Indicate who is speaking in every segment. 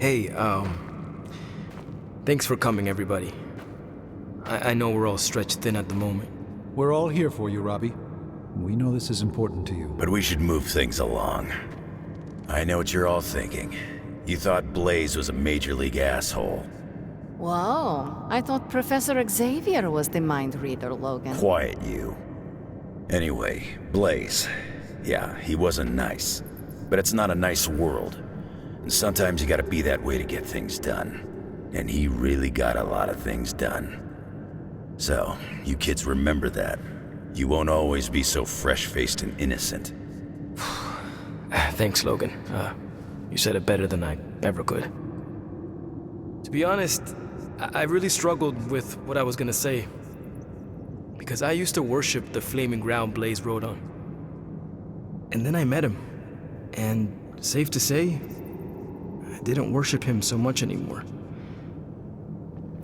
Speaker 1: Hey, thanks for coming, everybody. I know we're all stretched thin at the moment.
Speaker 2: We're all here for you, Robbie. We know this is important to you.
Speaker 3: But we should move things along. I know what you're all thinking. You thought Blaze was a major league asshole.
Speaker 4: Whoa, I thought Professor Xavier was the mind reader, Logan.
Speaker 3: Quiet, you. Anyway, Blaze. Yeah, he wasn't nice. But it's not a nice world. And sometimes you gotta be that way to get things done. And he really got a lot of things done. So, you kids remember that. You won't always be so fresh-faced and innocent.
Speaker 1: Thanks, Logan. You said it better than I ever could. To be honest, I really struggled with what I was gonna say. Because I used to worship the flaming ground Blaze rode on. And then I met him. And safe to say, I didn't worship him so much anymore.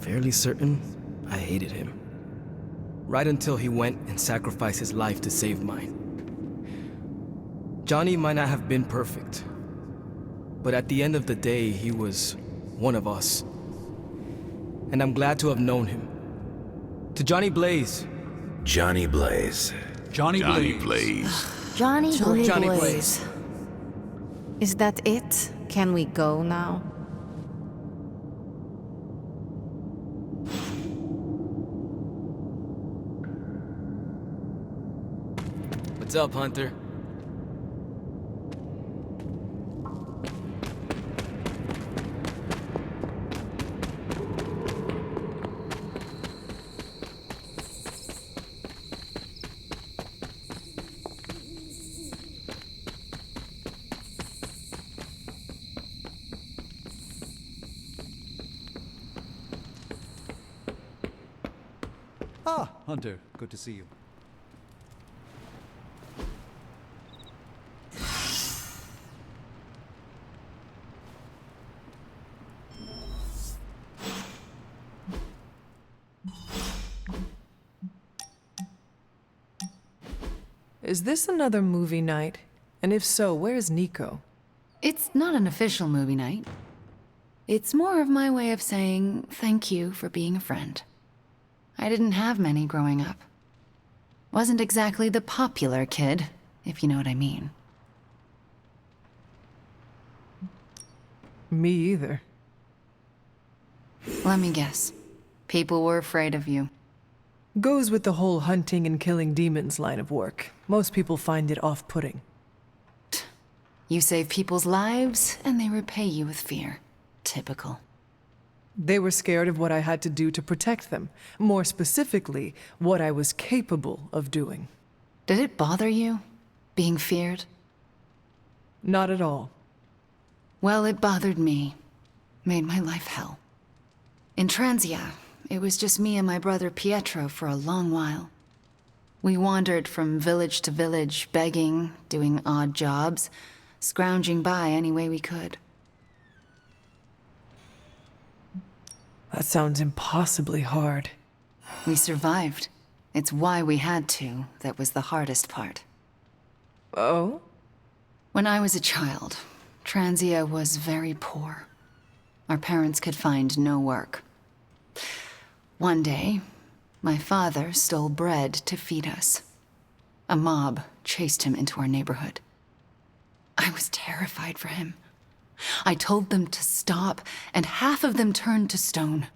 Speaker 1: Fairly certain I hated him. Right until he went and sacrificed his life to save mine. Johnny might not have been perfect, but at the end of the day, he was one of us. And I'm glad to have known him. To Johnny Blaze.
Speaker 3: Johnny Blaze.
Speaker 2: Johnny Blaze.
Speaker 4: Johnny Blaze.
Speaker 1: Johnny Blaze.
Speaker 4: Is that it? Can we go now?
Speaker 1: What's up, Hunter?
Speaker 2: Ah, Hunter. Good to see you.
Speaker 5: Is this another movie night? And if so, where's Nico?
Speaker 6: It's not an official movie night. It's more of my way of saying thank you for being a friend. I didn't have many growing up. Wasn't exactly the popular kid, if you know what I mean.
Speaker 5: Me either.
Speaker 6: Let me guess. People were afraid of you.
Speaker 5: Goes with the whole hunting and killing demons line of work. Most people find it off-putting.
Speaker 6: You save people's lives, and they repay you with fear. Typical.
Speaker 5: They were scared of what I had to do to protect them. More specifically, what I was capable of doing.
Speaker 6: Did it bother you, being feared?
Speaker 5: Not at all.
Speaker 6: Well, it bothered me. Made my life hell. In Transia, it was just me and my brother Pietro for a long while. We wandered from village to village, begging, doing odd jobs, scrounging by any way we could.
Speaker 5: That sounds impossibly hard.
Speaker 6: We survived. It's why we had to that was the hardest part.
Speaker 5: Oh?
Speaker 6: When I was a child, Transia was very poor. Our parents could find no work. One day, my father stole bread to feed us. A mob chased him into our neighborhood. I was terrified for him. I told them to stop, and half of them turned to stone.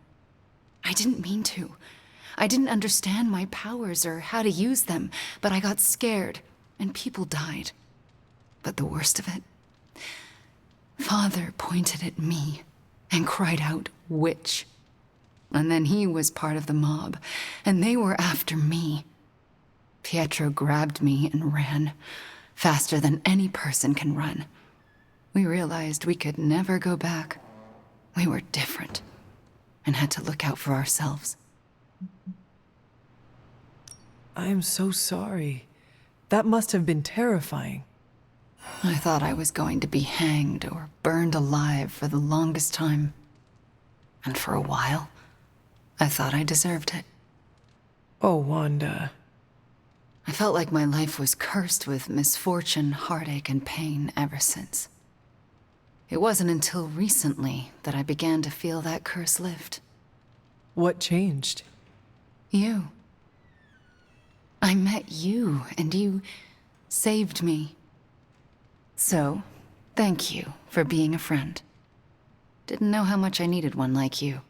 Speaker 6: I didn't mean to. I didn't understand my powers or how to use them, but I got scared, and people died. But the worst of it, Father pointed at me and cried out, "Witch." And then he was part of the mob, and they were after me. Pietro grabbed me and ran, faster than any person can run. We realized we could never go back. We were different, and had to look out for ourselves.
Speaker 5: I am so sorry. That must have been terrifying.
Speaker 6: I thought I was going to be hanged or burned alive for the longest time. And for a while, I thought I deserved it.
Speaker 5: Oh, Wanda.
Speaker 6: I felt like my life was cursed with misfortune, heartache, and pain ever since. It wasn't until recently that I began to feel that curse lift.
Speaker 5: What changed?
Speaker 6: You. I met you, and you saved me. So, thank you for being a friend. Didn't know how much I needed one like you.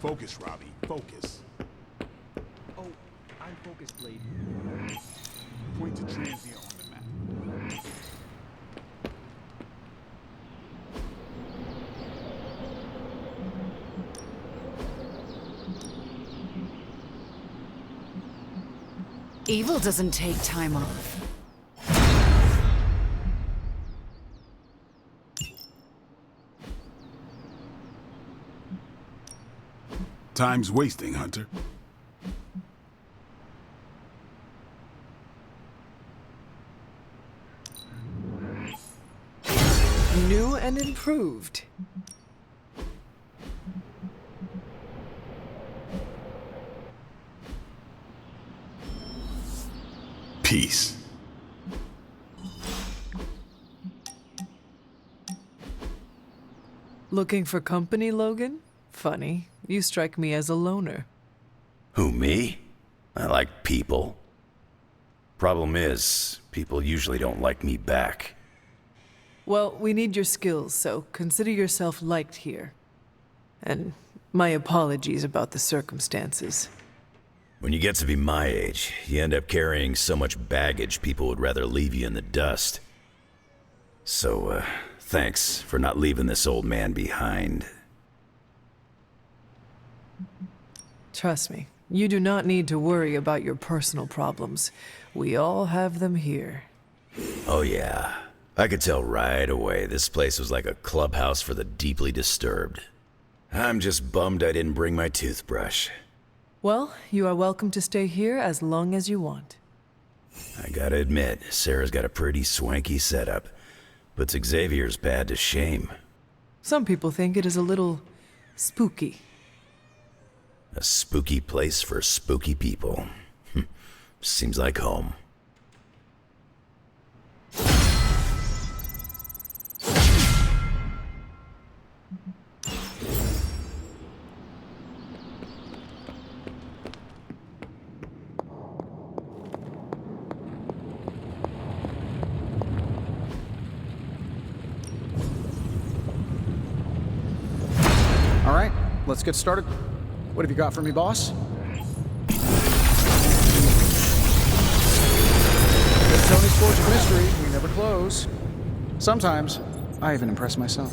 Speaker 7: Focus, Robbie. Focus.
Speaker 1: Oh, I'm focused, Blade.
Speaker 7: Point to Transient on the map.
Speaker 6: Evil doesn't take time off.
Speaker 7: Time's wasting, Hunter.
Speaker 5: New and improved.
Speaker 7: Peace.
Speaker 5: Looking for company, Logan? Funny. You strike me as a loner.
Speaker 3: Who, me? I like people. Problem is, people usually don't like me back.
Speaker 5: Well, we need your skills, so consider yourself liked here. And my apologies about the circumstances.
Speaker 3: When you get to be my age, you end up carrying so much baggage people would rather leave you in the dust. So, thanks for not leaving this old man behind.
Speaker 5: Trust me, you do not need to worry about your personal problems. We all have them here.
Speaker 3: Oh yeah, I could tell right away this place was like a clubhouse for the deeply disturbed. I'm just bummed I didn't bring my toothbrush.
Speaker 5: Well, you are welcome to stay here as long as you want.
Speaker 3: I gotta admit, Sarah's got a pretty swanky setup. Puts Xavier's bad to shame.
Speaker 5: Some people think it is a little spooky.
Speaker 3: A spooky place for spooky people. Seems like home.
Speaker 2: All right, let's get started. What have you got for me, boss? It's Tony's Forge of Mystery. We never close. Sometimes, I even impress myself.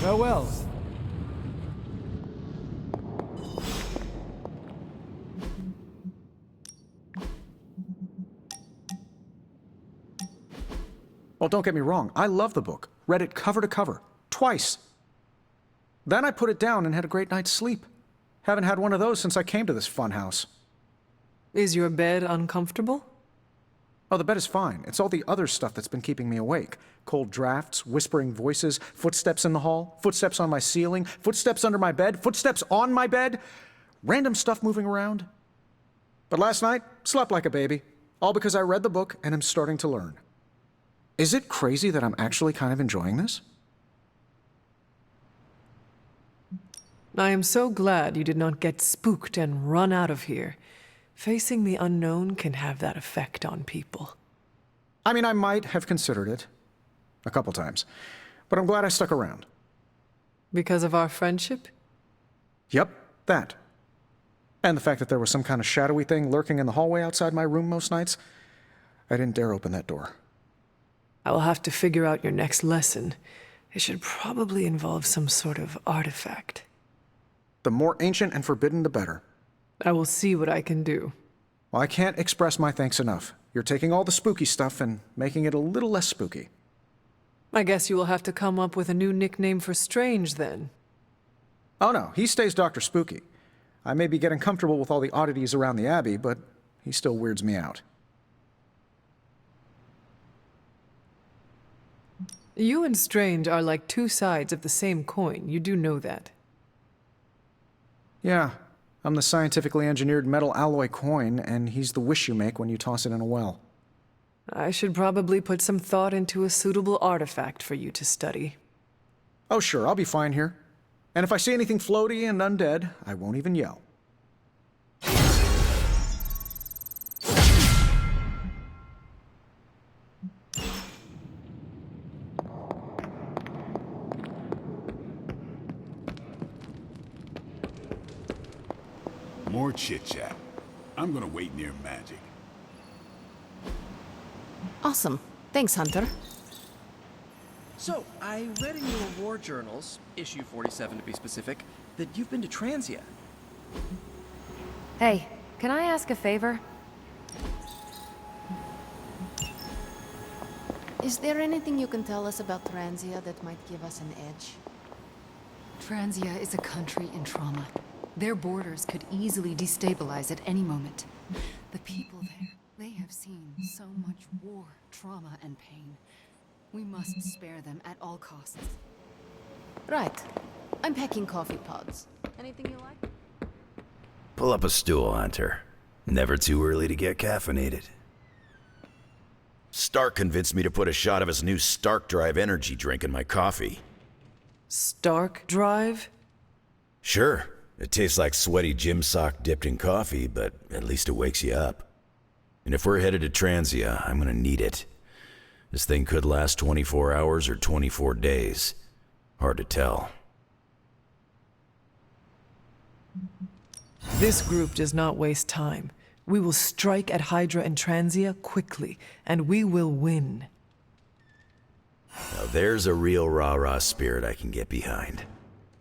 Speaker 1: Farewell.
Speaker 2: Well, don't get me wrong. I love the book. Read it cover to cover. Twice. Then I put it down and had a great night's sleep. Haven't had one of those since I came to this fun house.
Speaker 5: Is your bed uncomfortable?
Speaker 2: Oh, the bed is fine. It's all the other stuff that's been keeping me awake. Cold drafts, whispering voices, footsteps in the hall, footsteps on my ceiling, footsteps under my bed, footsteps on my bed, random stuff moving around. But last night, slept like a baby. All because I read the book and am starting to learn. Is it crazy that I'm actually kind of enjoying this?
Speaker 5: I am so glad you did not get spooked and run out of here. Facing the unknown can have that effect on people.
Speaker 2: I mean, I might have considered it. A couple times. But I'm glad I stuck around.
Speaker 5: Because of our friendship?
Speaker 2: Yep, that. And the fact that there was some kind of shadowy thing lurking in the hallway outside my room most nights. I didn't dare open that door.
Speaker 5: I will have to figure out your next lesson. It should probably involve some sort of artifact.
Speaker 2: The more ancient and forbidden, the better.
Speaker 5: I will see what I can do.
Speaker 2: Well, I can't express my thanks enough. You're taking all the spooky stuff and making it a little less spooky.
Speaker 5: I guess you will have to come up with a new nickname for Strange then.
Speaker 2: Oh no, he stays Dr. Spooky. I may be getting comfortable with all the oddities around the Abbey, but he still weirds me out.
Speaker 5: You and Strange are like two sides of the same coin. You do know that.
Speaker 2: Yeah, I'm the scientifically engineered metal alloy coin, and he's the wish you make when you toss it in a well.
Speaker 5: I should probably put some thought into a suitable artifact for you to study.
Speaker 2: Oh sure, I'll be fine here. And if I see anything floaty and undead, I won't even yell.
Speaker 7: More chit-chat. I'm gonna wait near Magic.
Speaker 4: Awesome. Thanks, Hunter.
Speaker 8: So, I read in your war journals, issue 47 to be specific, that you've been to Transia.
Speaker 9: Hey, can I ask a favor?
Speaker 4: Is there anything you can tell us about Transia that might give us an edge?
Speaker 6: Transia is a country in trauma. Their borders could easily destabilize at any moment. The people there, they have seen so much war, trauma, and pain. We must spare them at all costs.
Speaker 4: Right. I'm packing coffee pods. Anything you like?
Speaker 3: Pull up a stool, Hunter. Never too early to get caffeinated. Stark convinced me to put a shot of his new Stark Drive energy drink in my coffee.
Speaker 5: Stark Drive?
Speaker 3: Sure, it tastes like sweaty gym sock dipped in coffee, but at least it wakes you up. And if we're headed to Transia, I'm gonna need it. This thing could last 24 hours or 24 days. Hard to tell.
Speaker 5: This group does not waste time. We will strike at Hydra and Transia quickly, and we will win.
Speaker 3: Now there's a real rah-rah spirit I can get behind.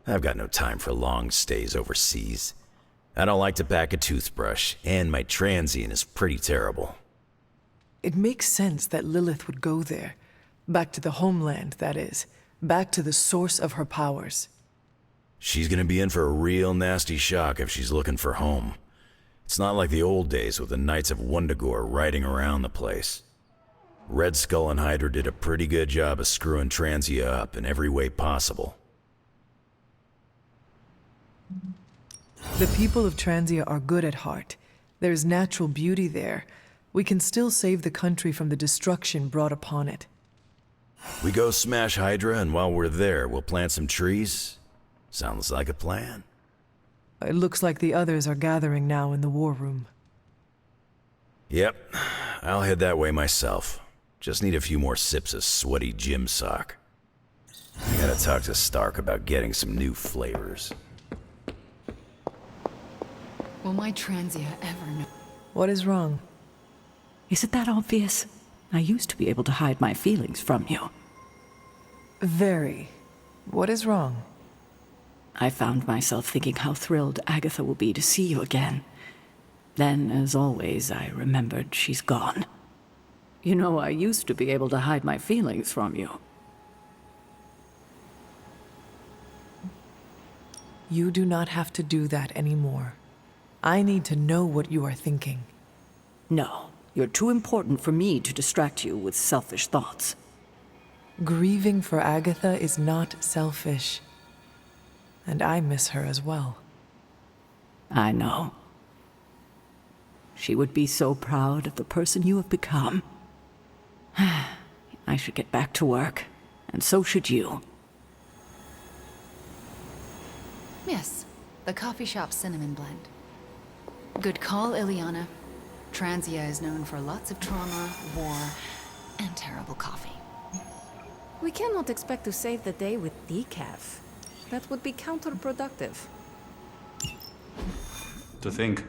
Speaker 3: I've got no time for long stays overseas. I don't like to pack a toothbrush, and my transient is pretty terrible.
Speaker 5: It makes sense that Lilith would go there. Back to the homeland, that is. Back to the source of her powers.
Speaker 3: She's gonna be in for a real nasty shock if she's looking for home. It's not like the old days with the Knights of Wundagore riding around the place. Red Skull and Hydra did a pretty good job of screwing Transia up in every way possible.
Speaker 5: The people of Transia are good at heart. There's natural beauty there. We can still save the country from the destruction brought upon it.
Speaker 3: We go smash Hydra, and while we're there, we'll plant some trees? Sounds like a plan.
Speaker 5: It looks like the others are gathering now in the war room.
Speaker 3: Yep, I'll head that way myself. Just need a few more sips of sweaty gym sock. I gotta talk to Stark about getting some new flavors.
Speaker 6: Will my Transia ever know?
Speaker 5: What is wrong?
Speaker 10: Is it that obvious? I used to be able to hide my feelings from you.
Speaker 5: Very. What is wrong?
Speaker 10: I found myself thinking how thrilled Agatha will be to see you again. Then, as always, I remembered she's gone. You know, I used to be able to hide my feelings from you.
Speaker 5: You do not have to do that anymore. I need to know what you are thinking.
Speaker 10: No, you're too important for me to distract you with selfish thoughts.
Speaker 5: Grieving for Agatha is not selfish. And I miss her as well.
Speaker 10: I know. She would be so proud of the person you have become. I should get back to work, and so should you.
Speaker 6: Yes, the coffee shop cinnamon blend. Good call, Ileana. Transia is known for lots of trauma, war, and terrible coffee.
Speaker 4: We cannot expect to save the day with decaf. That would be counterproductive.
Speaker 11: To think,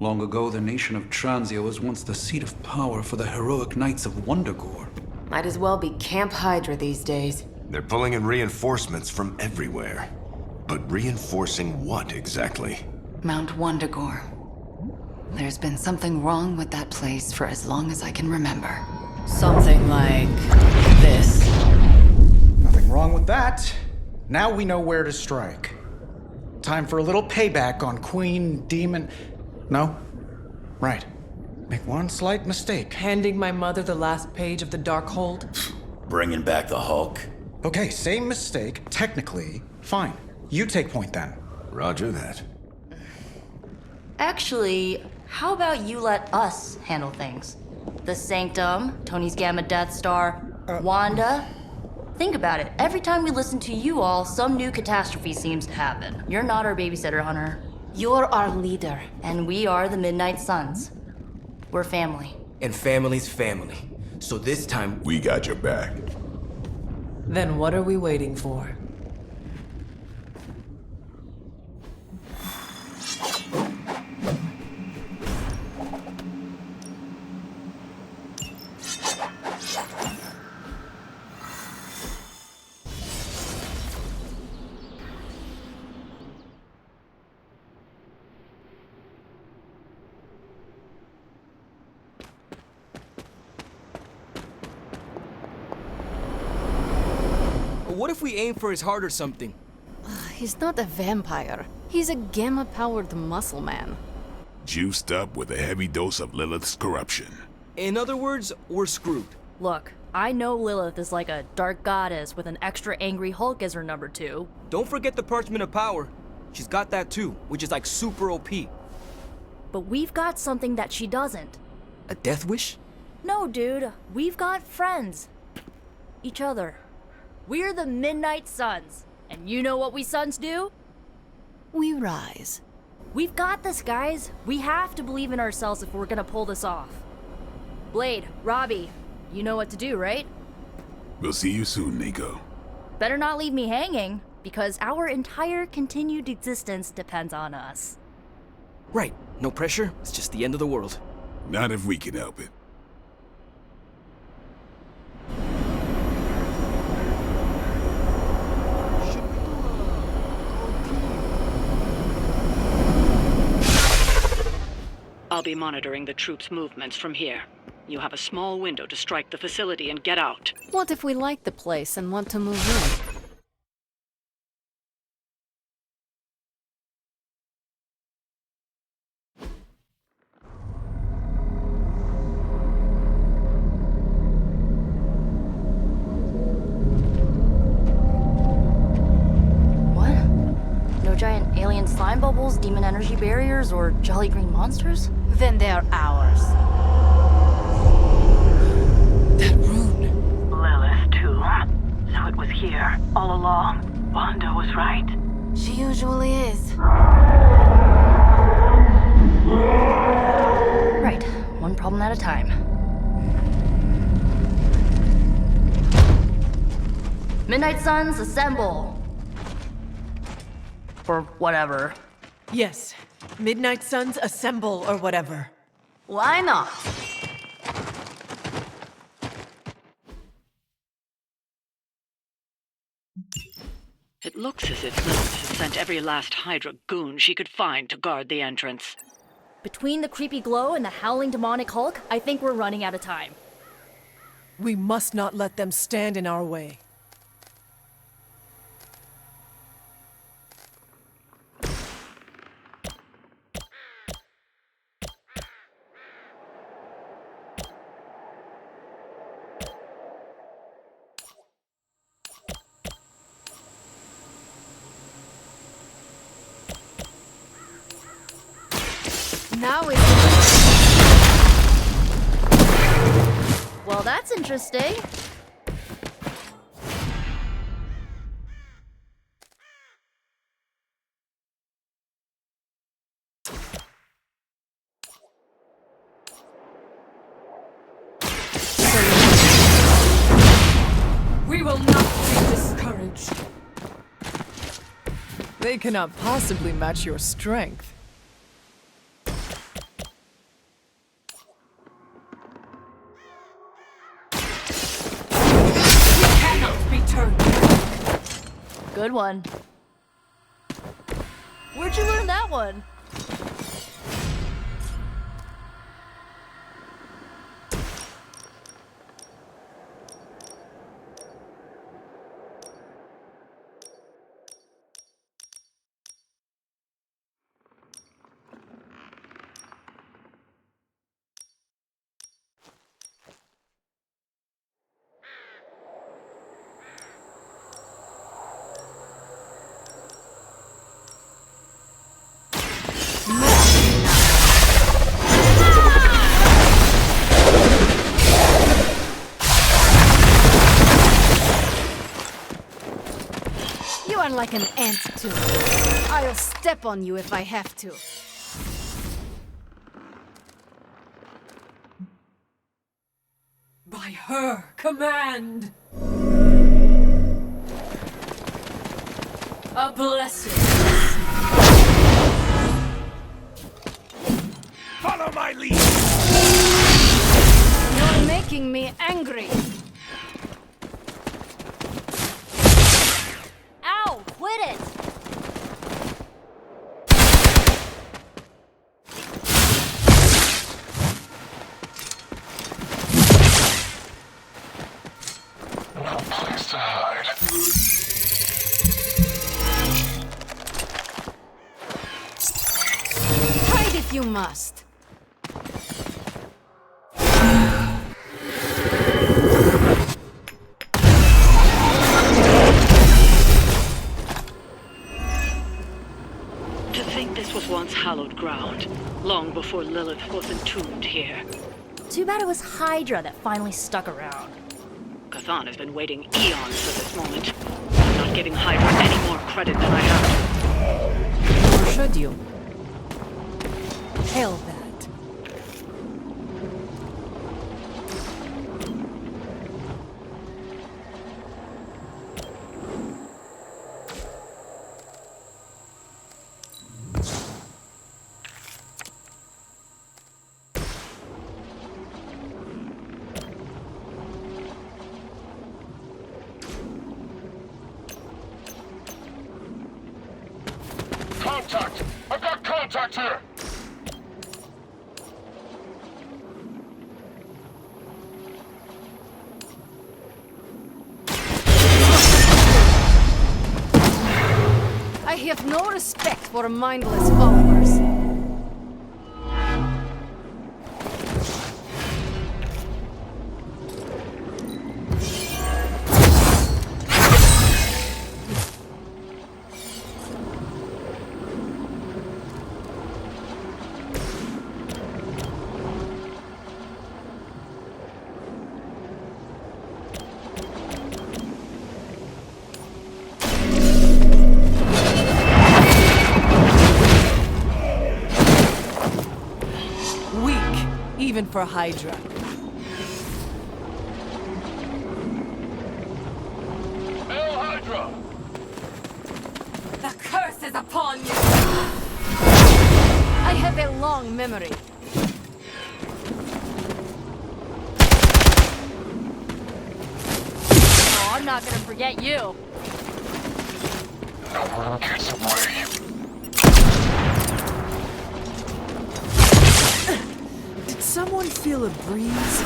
Speaker 11: long ago the nation of Transia was once the seat of power for the heroic Knights of Wundagore.
Speaker 9: Might as well be Camp Hydra these days.
Speaker 12: They're pulling in reinforcements from everywhere. But reinforcing what exactly?
Speaker 6: Mount Wundagore. There's been something wrong with that place for as long as I can remember.
Speaker 10: Something like this.
Speaker 2: Nothing wrong with that. Now we know where to strike. Time for a little payback on Queen Demon. No? Right. Make one slight mistake.
Speaker 5: Handing my mother the last page of the Darkhold?
Speaker 3: Bringing back the Hulk?
Speaker 2: Okay, same mistake. Technically, fine. You take point then.
Speaker 12: Roger that.
Speaker 13: Actually, how about you let us handle things? The Sanctum, Tony's Gamma Death Star, Wanda. Think about it. Every time we listen to you all, some new catastrophe seems to happen. You're not our babysitter, Hunter.
Speaker 9: You're our leader.
Speaker 13: And we are the Midnight Suns. We're family.
Speaker 8: And family's family. So this time,
Speaker 7: We got your back.
Speaker 5: Then what are we waiting for?
Speaker 1: What if we aim for his heart or something?
Speaker 4: He's not a vampire. He's a gamma-powered muscle man.
Speaker 7: Juiced up with a heavy dose of Lilith's corruption.
Speaker 1: In other words, we're screwed.
Speaker 13: Look, I know Lilith is like a dark goddess with an extra angry Hulk as her number 2.
Speaker 1: Don't forget the Parchment of Power. She's got that too, which is like super OP.
Speaker 13: But we've got something that she doesn't.
Speaker 1: A death wish?
Speaker 13: No, dude. We've got friends. Each other. We're the Midnight Suns. And you know what we Suns do?
Speaker 4: We rise.
Speaker 13: We've got this, guys. We have to believe in ourselves if we're gonna pull this off. Blade, Robbie, you know what to do, right?
Speaker 7: We'll see you soon, Nico.
Speaker 13: Better not leave me hanging, because our entire continued existence depends on us.
Speaker 1: Right. No pressure. It's just the end of the world.
Speaker 7: Not if we can help it.
Speaker 10: I'll be monitoring the troops' movements from here. You have a small window to strike the facility and get out.
Speaker 4: What if we like the place and want to move in?
Speaker 13: What? No giant alien slime bubbles, demon energy barriers, or jolly green monsters?
Speaker 9: Then they're ours.
Speaker 5: That rune.
Speaker 10: Lilith tomb. So it was here, all along. Wanda was right.
Speaker 9: She usually is.
Speaker 13: Right, one problem at a time. Midnight Suns, assemble! Or whatever.
Speaker 5: Yes. Midnight Suns, assemble, or whatever.
Speaker 9: Why not?
Speaker 10: It looks as if Lilith has sent every last Hydra goon she could find to guard the entrance.
Speaker 13: Between the creepy glow and the howling demonic Hulk, I think we're running out of time.
Speaker 5: We must not let them stand in our way.
Speaker 4: Now it's...
Speaker 13: Well, that's interesting.
Speaker 5: We will not be discouraged. They cannot possibly match your strength.
Speaker 13: Good one. Where'd you learn that one?
Speaker 4: run like an ant too. I'll step on you if I have to.
Speaker 5: By her command! A blessing!
Speaker 7: Follow my lead!
Speaker 4: You're making me angry.
Speaker 13: Ow! Quit it!
Speaker 12: No place to hide.
Speaker 4: Hide if you must.
Speaker 10: To think this was once hallowed ground, long before Lilith was entombed here.
Speaker 13: Too bad it was Hydra that finally stuck around.
Speaker 10: Cathan has been waiting eons for this moment. I'm not giving Hydra any more credit than I have to.
Speaker 5: Or should you? Hail that.
Speaker 12: Contact! I've got contact here!
Speaker 4: I have no respect for mindless followers.
Speaker 5: Even for Hydra.
Speaker 12: Hail Hydra!
Speaker 5: The curse is upon you!
Speaker 4: I have a long memory.
Speaker 13: Oh, I'm not gonna forget you.
Speaker 12: No one gets away.
Speaker 5: Did someone feel a breeze?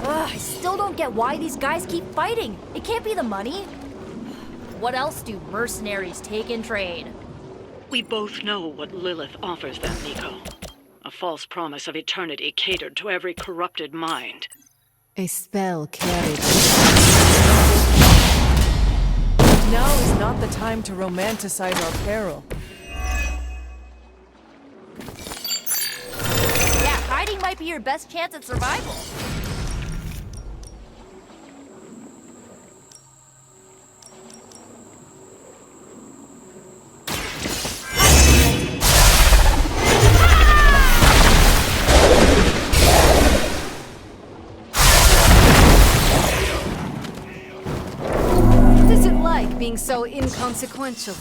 Speaker 13: Ugh, I still don't get why these guys keep fighting. It can't be the money. What else do mercenaries take in trade?
Speaker 10: We both know what Lilith offers them, Nico. A false promise of eternity catered to every corrupted mind.
Speaker 4: A spell carried.
Speaker 5: Now is not the time to romanticize our peril.
Speaker 13: Yeah, hiding might be your best chance at survival.
Speaker 4: What is it like being so inconsequential?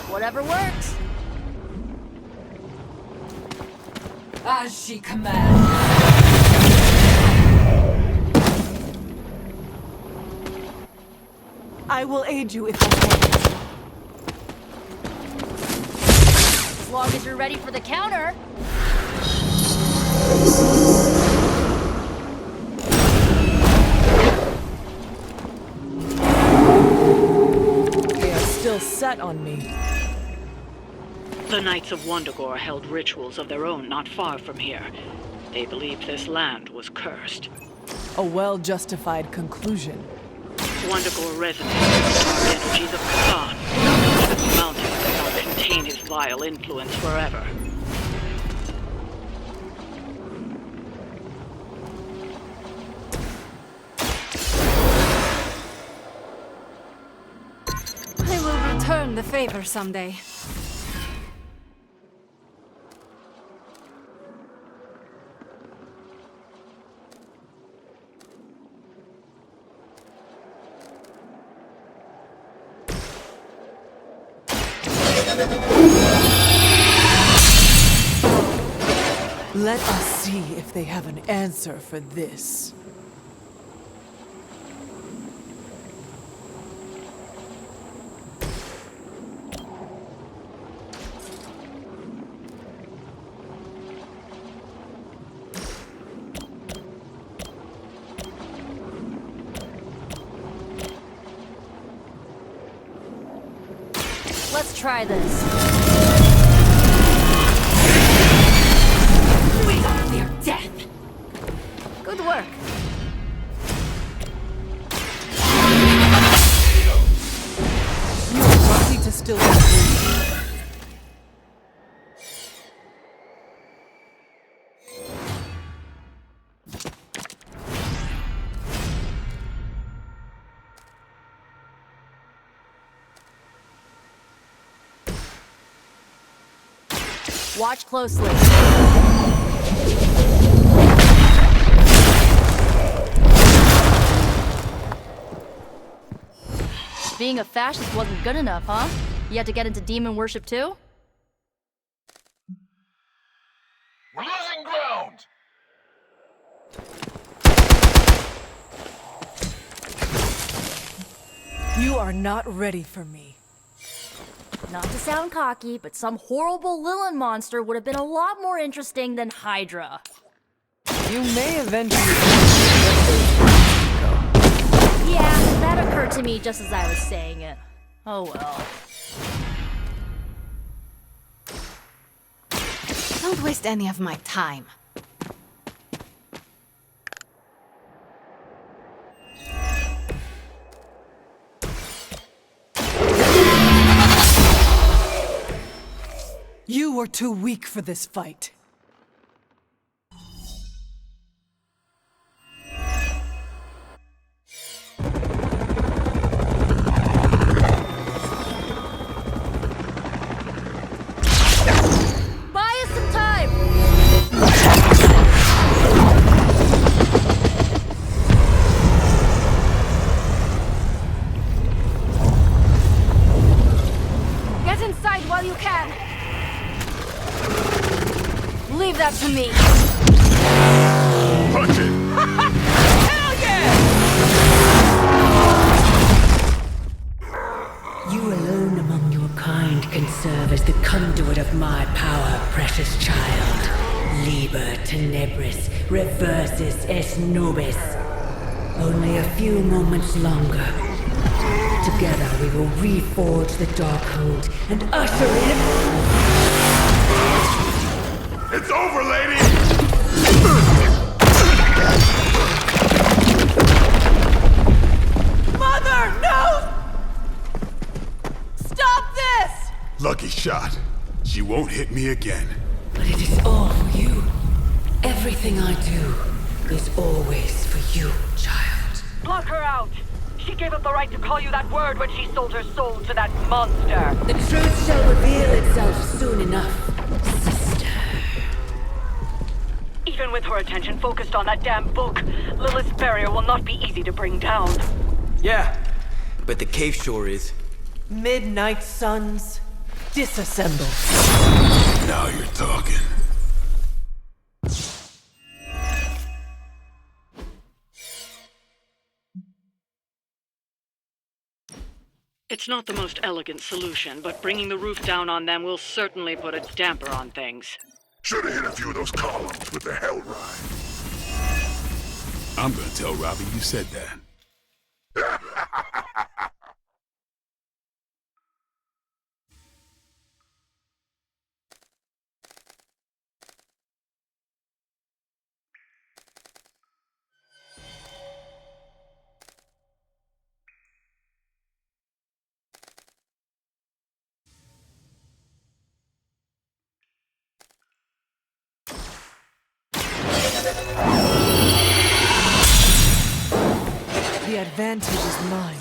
Speaker 13: Whatever works.
Speaker 5: As she commands. I will aid you if I can.
Speaker 13: As long as you're ready for the counter.
Speaker 5: still set on me.
Speaker 10: The Knights of Wundagore held rituals of their own not far from here. They believed this land was cursed.
Speaker 5: A well-justified conclusion.
Speaker 10: Wundagore resonated with the dark energies of Kazan. This mountain cannot contain his vile influence forever.
Speaker 4: I will return the favor someday.
Speaker 5: Let us see if they have an answer for this.
Speaker 13: Let's try this.
Speaker 9: We don't fear death.
Speaker 4: Good work.
Speaker 5: You're lucky to still be breathing.
Speaker 13: Watch closely. Being a fascist wasn't good enough, huh? You had to get into demon worship too?
Speaker 12: We're losing ground!
Speaker 5: You are not ready for me.
Speaker 13: Not to sound cocky, but some horrible Lilin monster would have been a lot more interesting than Hydra.
Speaker 5: You may eventually...
Speaker 13: Yeah, that occurred to me just as I was saying it. Oh well.
Speaker 9: Don't waste any of my time.
Speaker 5: You are too weak for this fight.
Speaker 13: Buy us some time!
Speaker 4: Get inside while you can. Leave that to me.
Speaker 12: Punch it!
Speaker 4: Hell yeah!
Speaker 14: You alone among your kind can serve as the conduit of my power, precious child. Liber tenebris, reversus es nobis. Only a few moments longer. Together we will reforge the Darkhold and usher in...
Speaker 12: It's over, lady!
Speaker 5: Mother, no! Stop this!
Speaker 7: Lucky shot. She won't hit me again.
Speaker 14: But it is all for you. Everything I do is always for you, child.
Speaker 10: Block her out! She gave up the right to call you that word when she sold her soul to that monster.
Speaker 14: The truth shall reveal itself soon enough, sister.
Speaker 10: Even with her attention focused on that damn book, Lilith's barrier will not be easy to bring down.
Speaker 1: Yeah, but the cave sure is.
Speaker 5: Midnight Suns, disassemble.
Speaker 7: Now you're talking.
Speaker 10: It's not the most elegant solution, but bringing the roof down on them will certainly put a damper on things.
Speaker 12: Should have hit a few of those columns with the hell ride.
Speaker 7: I'm gonna tell Robbie you said that.
Speaker 5: advantage is mine.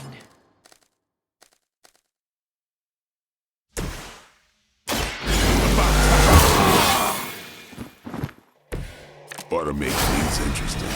Speaker 7: Ought to make things interesting.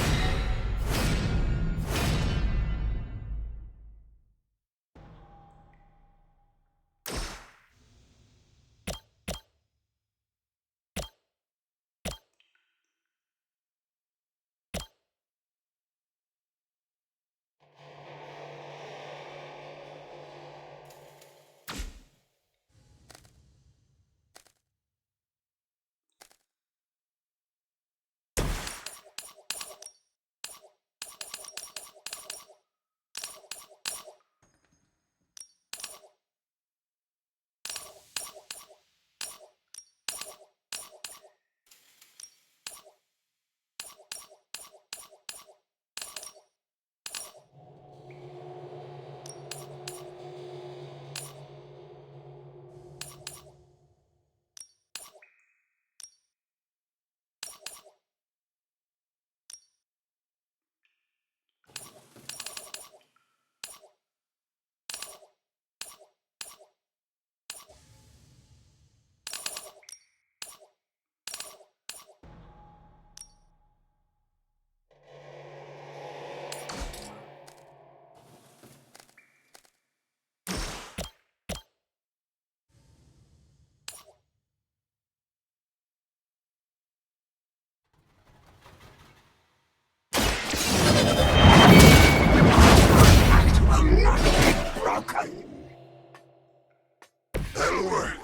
Speaker 7: That'll work.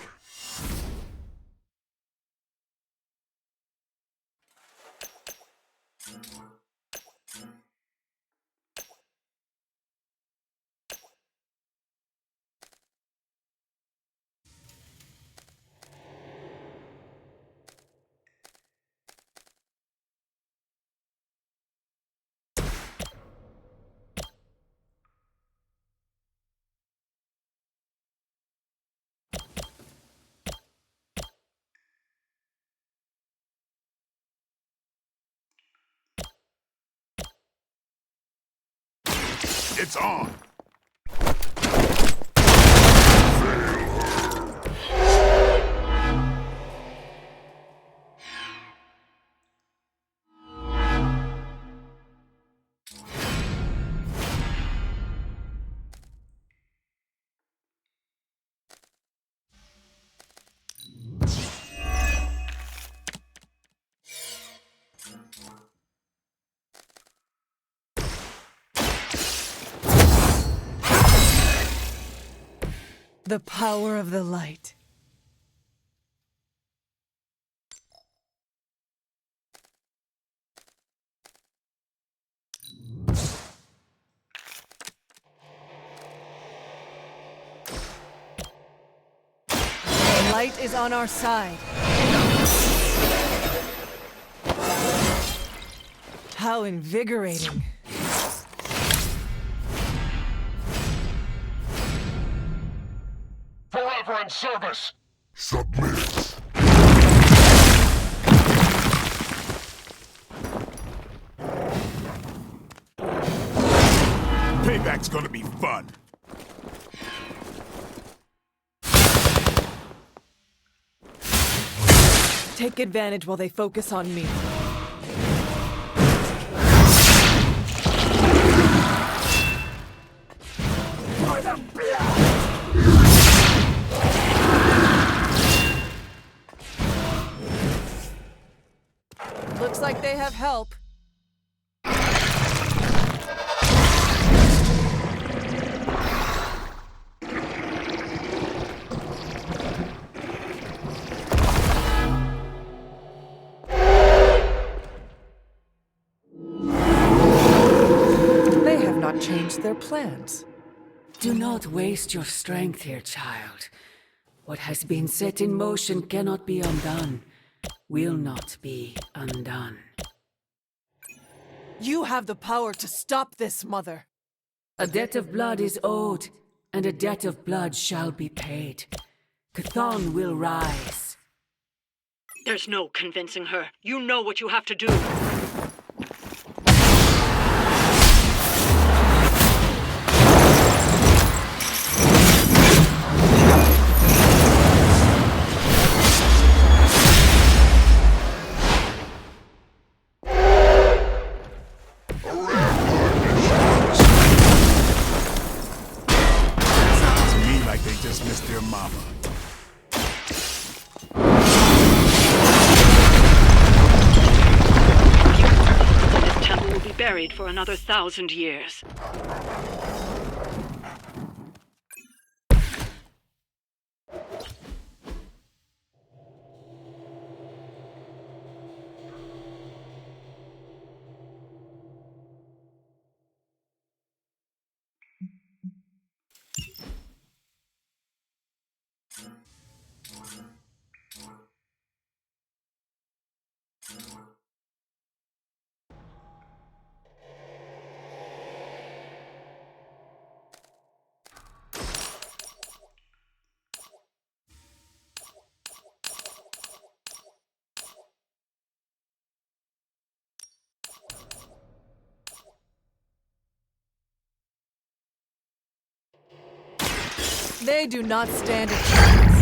Speaker 7: It's on!
Speaker 5: The power of the light. The light is on our side. How invigorating.
Speaker 15: Forever in service! Submit!
Speaker 7: Payback's gonna be fun.
Speaker 5: Take advantage while they focus on me. Looks like they have help. They have not changed their plans.
Speaker 14: Do not waste your strength here, child. What has been set in motion cannot be undone. Will not be undone.
Speaker 5: You have the power to stop this, Mother.
Speaker 14: A debt of blood is owed, and a debt of blood shall be paid. Chthon will rise.
Speaker 16: There's no convincing her. You know what you have to do. for another 1,000 years.
Speaker 5: They do not stand a chance.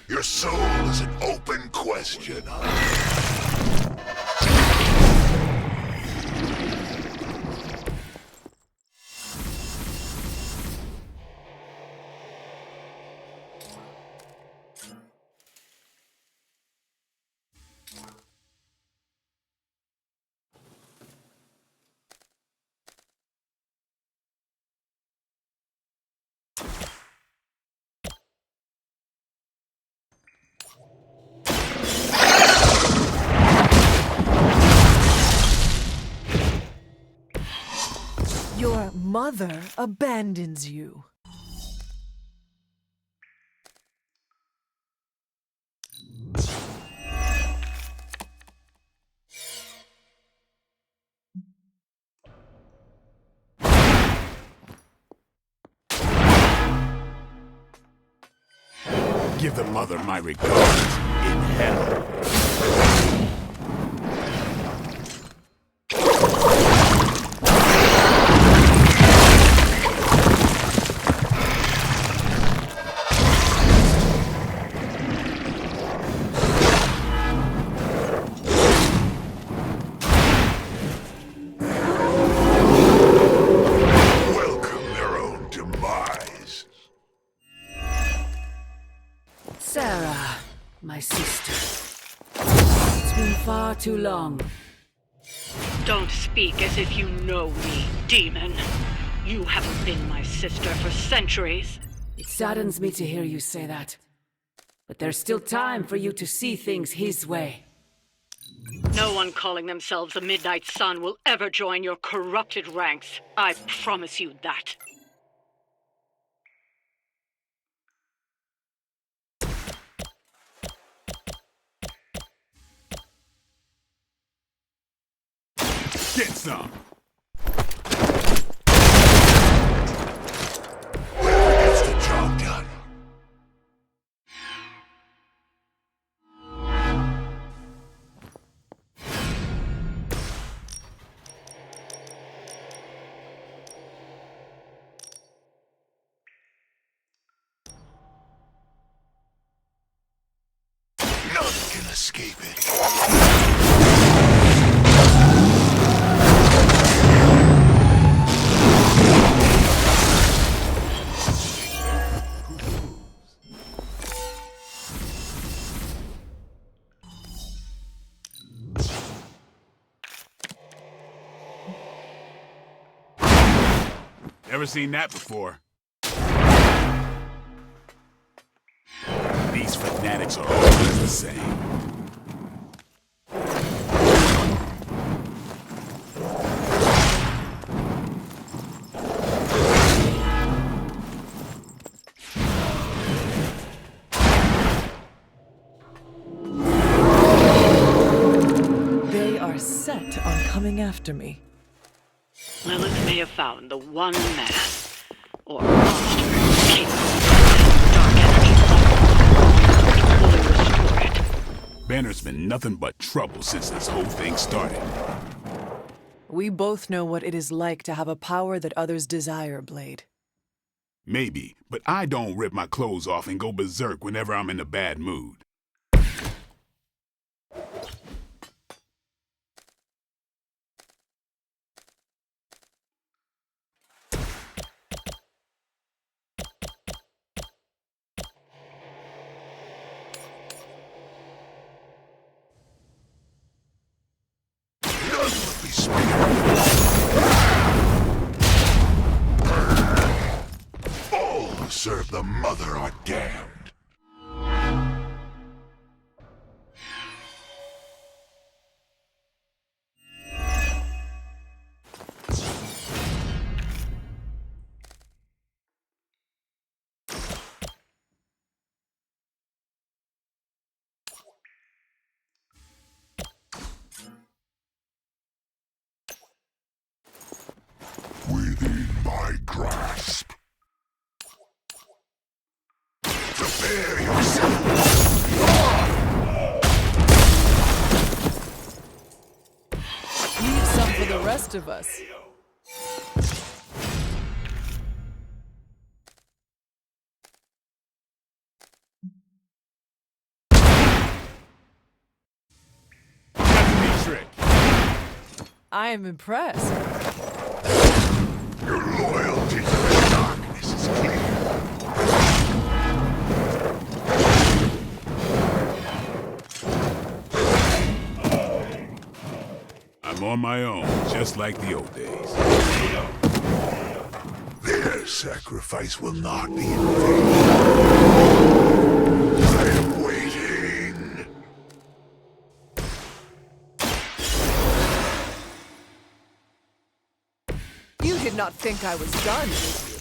Speaker 15: Your soul is an open question.
Speaker 5: Your mother abandons you.
Speaker 7: Give the mother my regards in hell.
Speaker 15: Welcome their own demise.
Speaker 14: Sarah, my sister. It's been far too long.
Speaker 16: Don't speak as if you know me, demon. You haven't been my sister for centuries.
Speaker 14: It saddens me to hear you say that. But there's still time for you to see things his way.
Speaker 16: No one calling themselves the Midnight Sun will ever join your corrupted ranks. I promise you that.
Speaker 7: Get some.
Speaker 15: Whoever gets the job done. None can escape it.
Speaker 7: Never seen that before. These fanatics are always the same.
Speaker 5: They are set on coming after me.
Speaker 16: Lilith may have found the one man, or monster, capable of dark energy to fully restore it.
Speaker 7: Banner's been nothing but trouble since this whole thing started.
Speaker 5: We both know what it is like to have a power that others desire, Blade.
Speaker 7: Maybe, but I don't rip my clothes off and go berserk whenever I'm in a bad mood.
Speaker 15: Holy Spirit. All who serve the Mother are damned. Within my grasp. Prepare yourself.
Speaker 5: Leave some for the rest of us.
Speaker 7: Trick.
Speaker 5: I am impressed.
Speaker 15: Your loyalty to the darkness is clear.
Speaker 7: I'm on my own, just like the old days.
Speaker 15: Their sacrifice will not be in vain. I am waiting.
Speaker 5: You did not think I was done, did you?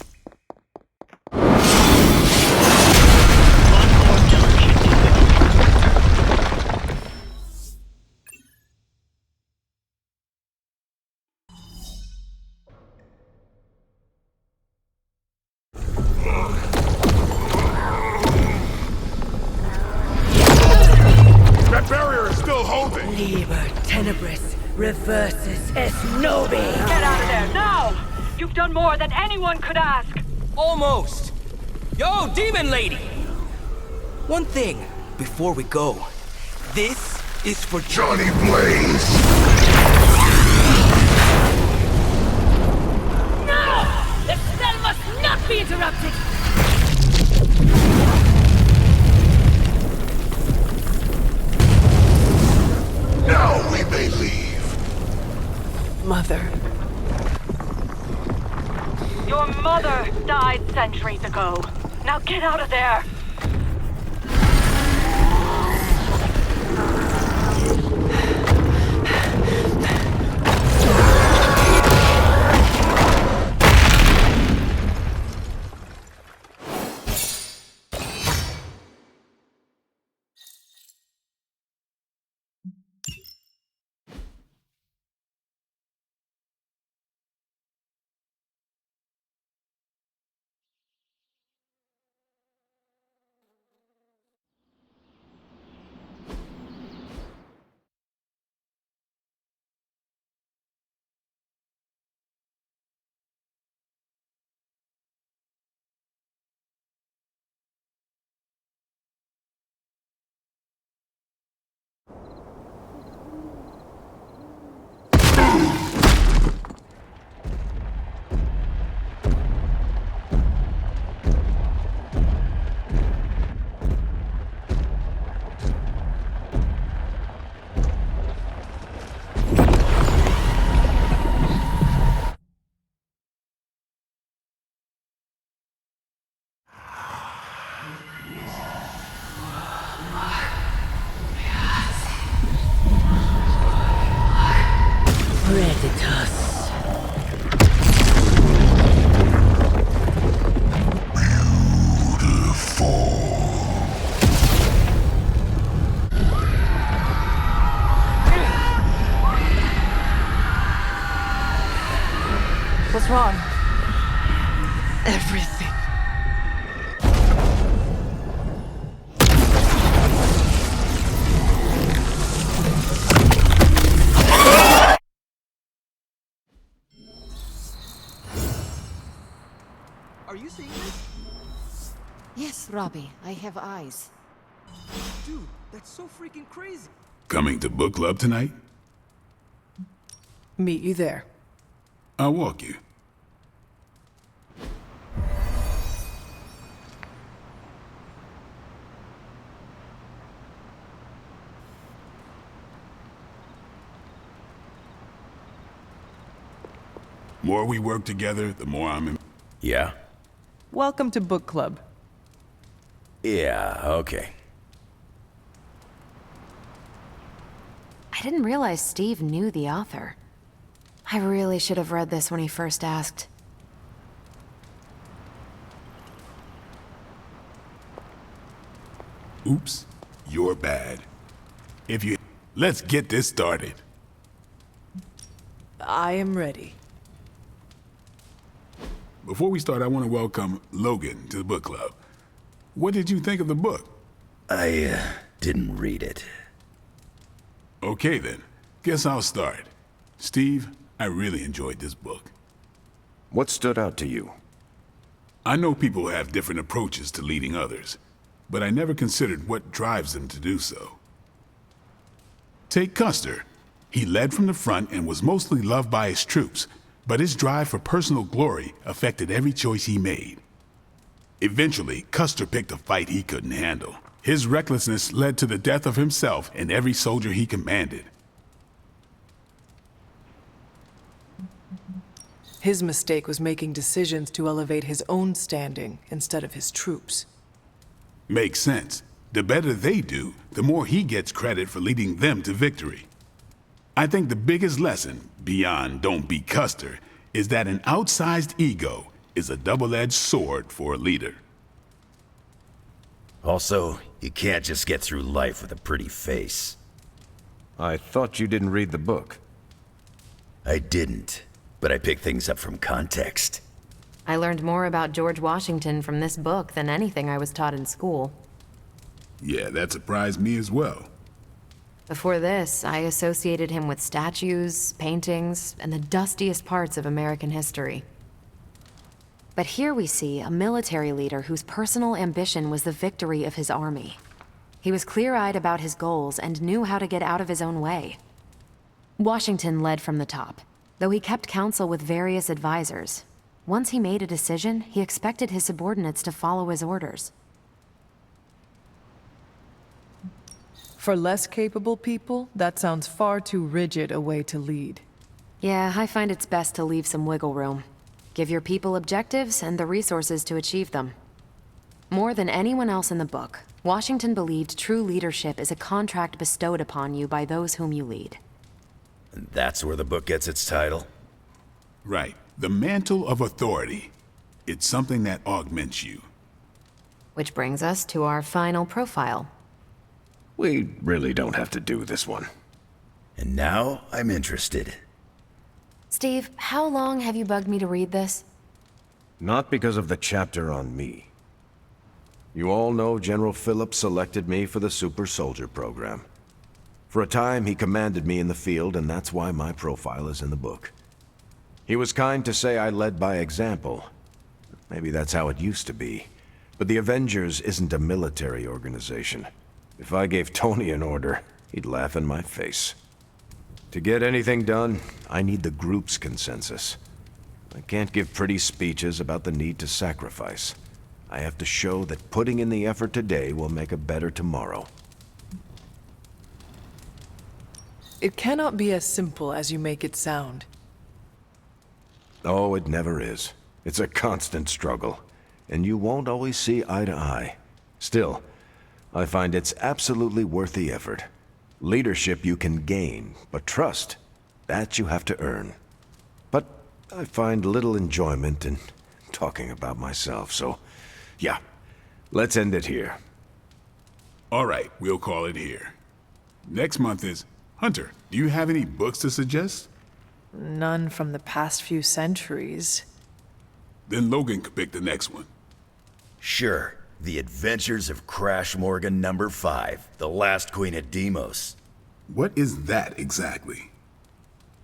Speaker 7: That barrier is still holding!
Speaker 14: Liber tenebris reversus es nobi.
Speaker 16: Get out of there, now! You've done more than anyone could ask.
Speaker 17: Almost. Yo, Demon Lady! One thing before we go. This is for
Speaker 15: Johnny Blaze!
Speaker 14: No! The spell must not be interrupted!
Speaker 15: Now we may leave.
Speaker 5: Mother.
Speaker 16: Your mother died centuries ago. Now get out of there.
Speaker 14: Predators.
Speaker 5: What's wrong? Everything.
Speaker 8: Are you seeing this?
Speaker 4: Yes, Robbie, I have eyes.
Speaker 8: Dude, that's so freaking crazy.
Speaker 7: Coming to book club tonight?
Speaker 5: Meet you there.
Speaker 7: I'll walk you. More we work together, the more I'm in.
Speaker 3: Yeah?
Speaker 5: Welcome to book club.
Speaker 3: Yeah, okay.
Speaker 9: I didn't realize Steve knew the author. I really should have read this when he first asked.
Speaker 7: Oops, you're bad. Let's get this started.
Speaker 5: I am ready.
Speaker 7: Before we start, I want to welcome Logan to the book club. What did you think of the book?
Speaker 3: I didn't read it.
Speaker 7: Okay then, guess I'll start. Steve, I really enjoyed this book.
Speaker 12: What stood out to you?
Speaker 7: I know people have different approaches to leading others, but I never considered what drives them to do so. Take Custer. He led from the front and was mostly loved by his troops, but his drive for personal glory affected every choice he made. Eventually, Custer picked a fight he couldn't handle. His recklessness led to the death of himself and every soldier he commanded.
Speaker 5: His mistake was making decisions to elevate his own standing instead of his troops.
Speaker 7: Makes sense. The better they do, the more he gets credit for leading them to victory. I think the biggest lesson, beyond don't be Custer, is that an outsized ego is a double-edged sword for a leader.
Speaker 3: Also, you can't just get through life with a pretty face.
Speaker 12: I thought you didn't read the book.
Speaker 3: I didn't, but I picked things up from context.
Speaker 9: I learned more about George Washington from this book than anything I was taught in school.
Speaker 7: Yeah, that surprised me as well.
Speaker 9: Before this, I associated him with statues, paintings, and the dustiest parts of American history. But here we see a military leader whose personal ambition was the victory of his army. He was clear-eyed about his goals and knew how to get out of his own way. Washington led from the top, though he kept counsel with various advisors. Once he made a decision, he expected his subordinates to follow his orders.
Speaker 5: For less capable people, that sounds far too rigid a way to lead.
Speaker 9: Yeah, I find it's best to leave some wiggle room. Give your people objectives and the resources to achieve them. More than anyone else in the book, Washington believed true leadership is a contract bestowed upon you by those whom you lead.
Speaker 3: And that's where the book gets its title?
Speaker 7: Right. The mantle of authority. It's something that augments you.
Speaker 9: Which brings us to our final profile.
Speaker 12: We really don't have to do this one.
Speaker 3: And now I'm interested.
Speaker 9: Steve, how long have you bugged me to read this?
Speaker 12: Not because of the chapter on me. You all know General Phillips selected me for the Super Soldier program. For a time, he commanded me in the field, and that's why my profile is in the book. He was kind to say I led by example. Maybe that's how it used to be. But the Avengers isn't a military organization. If I gave Tony an order, he'd laugh in my face. To get anything done, I need the group's consensus. I can't give pretty speeches about the need to sacrifice. I have to show that putting in the effort today will make a better tomorrow.
Speaker 5: It cannot be as simple as you make it sound.
Speaker 12: Oh, it never is. It's a constant struggle, and you won't always see eye to eye. Still, I find it's absolutely worth the effort. Leadership you can gain, but trust, that you have to earn. But I find little enjoyment in talking about myself, so yeah, let's end it here.
Speaker 7: All right, we'll call it here. Next month is... Hunter, do you have any books to suggest?
Speaker 5: None from the past few centuries.
Speaker 7: Then Logan could pick the next one.
Speaker 3: Sure. The Adventures of Crash Morgan #5, The Last Queen of Deimos.
Speaker 7: What is that exactly?